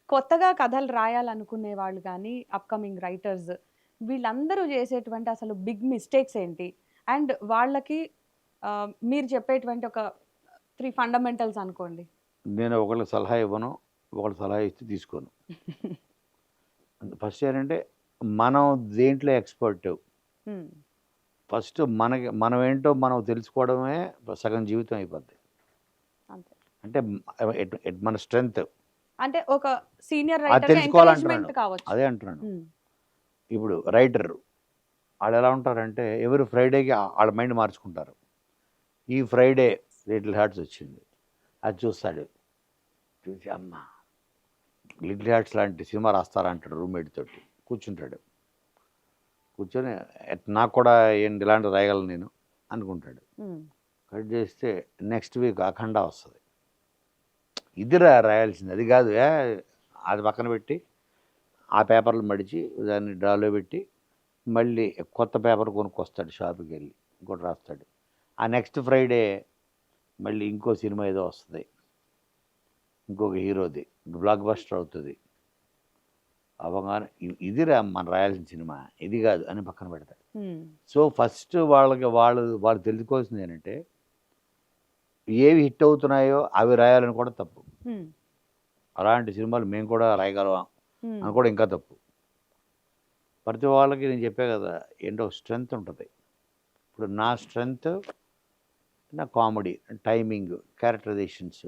కొత్తగా కథలు రాయాలనుకునే వాళ్ళు గానీ, అప్‌కమింగ్ రైటర్స్ వీళ్ళందరూ జేసేటువంటి అసలు బిగ్ మిస్టేక్స్ ఏంటి? అండ్ వాళ్ళకి మీరు చెప్పేటువంటి ఒక 3 ఫండమెంటల్స్ అనుకోండి. నేను ఒకళ్ళకి సలహా ఇవ్వను. ఒకళ్ళు సలహా ఇస్తే తీసుకోను. ఫస్ట్ ఏంటంటే, మనం దేంట్లో ఎక్స్‌పర్టు. హ్మ్. ఫస్ట్ మనమేంటో మనం తెలుసుకోవడమే సగం జీవితం అయిపోద్ది. అంతే. అంటే మన స్ట్రెంగ్త్ అంటే ఒక సీనియర్ అది రైటర్‌గా తెలుసుకోవాలంటున్నాను. ఎంకరేజ్‌మెంట్ కావచ్చు. అదే అంటున్నాను. హ్మ్. ఇప్పుడు రైటర్ ఆళ్ళెలా ఉంటారంటే, ఎవ్రి ఫ్రైడేకి ఆళ్ళ మైండ్ మార్చుకుంటారు. ఈ ఫ్రైడే 'లిటిల్ హార్ట్స్' వచ్చింది. అది చూస్తాడు. చూసి అమ్మ! 'లిటిల్ హార్ట్స్' లాంటి సినిమా రాస్తారా అంటాడు రూమ్‌మేట్ తోటి. కూర్చుంటాడు. కూర్చొని నాకు కూడా ఏంటి ఇలాంటివి రాయగలను నేను అనుకుంటాడు. హ్మ్. కట్ చేస్తే నెక్స్ట్ వీక్ 'అఖండ' వస్తది. ఇది రాయాల్సింది. అది కాదు. అది పక్కన పెట్టి, ఆ పేపర్లు మడిచి దాన్ని డ్రాలో పెట్టి, మళ్ళీ కొత్త పేపర్ కొనుక్కొస్తాడు షాప్‌కెళ్ళి. ఇంకోటి రాస్తాడు. ఆ నెక్స్ట్ ఫ్రైడే మళ్ళీ ఇంకో సినిమా ఏదో వస్తది. ఇంకొక హీరోది. బ్లాక్ బస్టర్ అవుతది. అవ్వగానే ఇదిరా మనం రాయాల్సిన సినిమా. ఇది కాదు అని పక్కన పెడతాడు. హ్మ్. సో, ఫస్ట్ వాళ్ళు తెలుసుకోవాల్సింది ఏంటంటే, ఏవి హిట్ అవుతున్నాయో అవి రాయాలనుకోవడం తప్పు. హ్మ్. అలాంటి సినిమాలు మేము కూడా రాయగలమా హ్మ్. అనుకోవడం ఇంకా తప్పు. ప్రతి వాళ్ళకి నేను చెప్పా కదా! ఏంటో స్ట్రెంగ్త్ ఉంటది. ఇప్పుడు నా స్ట్రెంగ్త్ నా కామెడీ, టైమింగ్, క్యారెక్టరైజేషన్స్,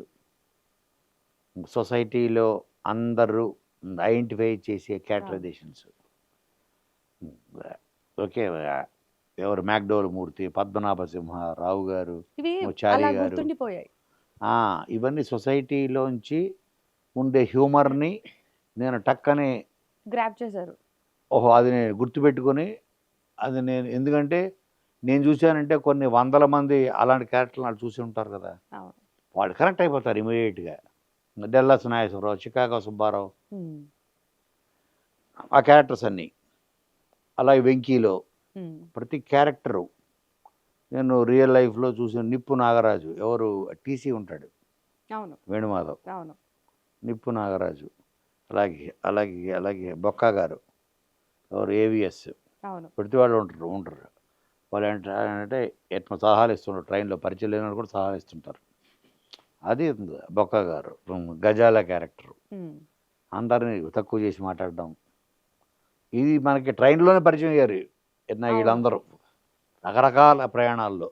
సొసైటీలో అందరూ ఐడెంటిఫై చేసే అవును. క్యారెక్టరైజేషన్స్. ఓకే. ఎవరు 'మ్యాక్‌డోవల్ మూర్తి', 'పద్మనాభ సింహ', 'రావు గారు', ఇవి 'చారీ అలా గారు'. గుర్తుండిపోయాయి. ఆ! ఇవన్నీ సొసైటీలోంచి ఉండే హ్యూమర్‌ని నేను టక్కని గ్రాబ్ చేశారు. ఓహో! అది నేను గుర్తుపెట్టుకొని, అది నేను ఎందుకంటే, నేను చూసానంటే కొన్ని వందల మంది అలాంటి క్యారెక్టర్‌లు వాళ్ళు చూసి ఉంటారు కదా! అవును. వాళ్ళు కనెక్ట్ అయిపోతారు ఇమ్మీడియేట్‌గా. 'డల్లాస్ నాగేశ్వరరావు', 'చికాగో సుబ్బారావు' హ్మ్. ఆ క్యారెక్టర్స్ అన్నీ. అలాగే 'వెంకీలో' హ్మ్. ప్రతి క్యారెక్టరు నేను రియల్ లైఫ్‌లో చూసిన 'నిప్పు నాగరాజు' ఎవరు 'టీసీ' ఉంటాడు. అవును. వేణుమాధవ్. అవును. 'నిప్పు నాగరాజు' అలాగే 'బొక్క' గారు ఎవరు 'ఏవిఎస్' అవును. ప్రతి వాళ్ళు ఉండరు. వాళ్ళేంటంటే సలహాలు ఇస్తుంటారు. ట్రైన్‌లో పరిచయం లేనోళ్ళు కూడా సలహాలు ఇస్తుంటారు. అది 'బొక్క' గారు. 'గజాల' క్యారెక్టరు. హ్మ్. అందరిని తక్కువ చేసి మాట్లాడడం. ఇది మనకి ట్రైన్‌లోనే పరిచయం అయ్యారు. అవును. ఈళ్ళందరూ రకరకాల ప్రయాణాల్లో.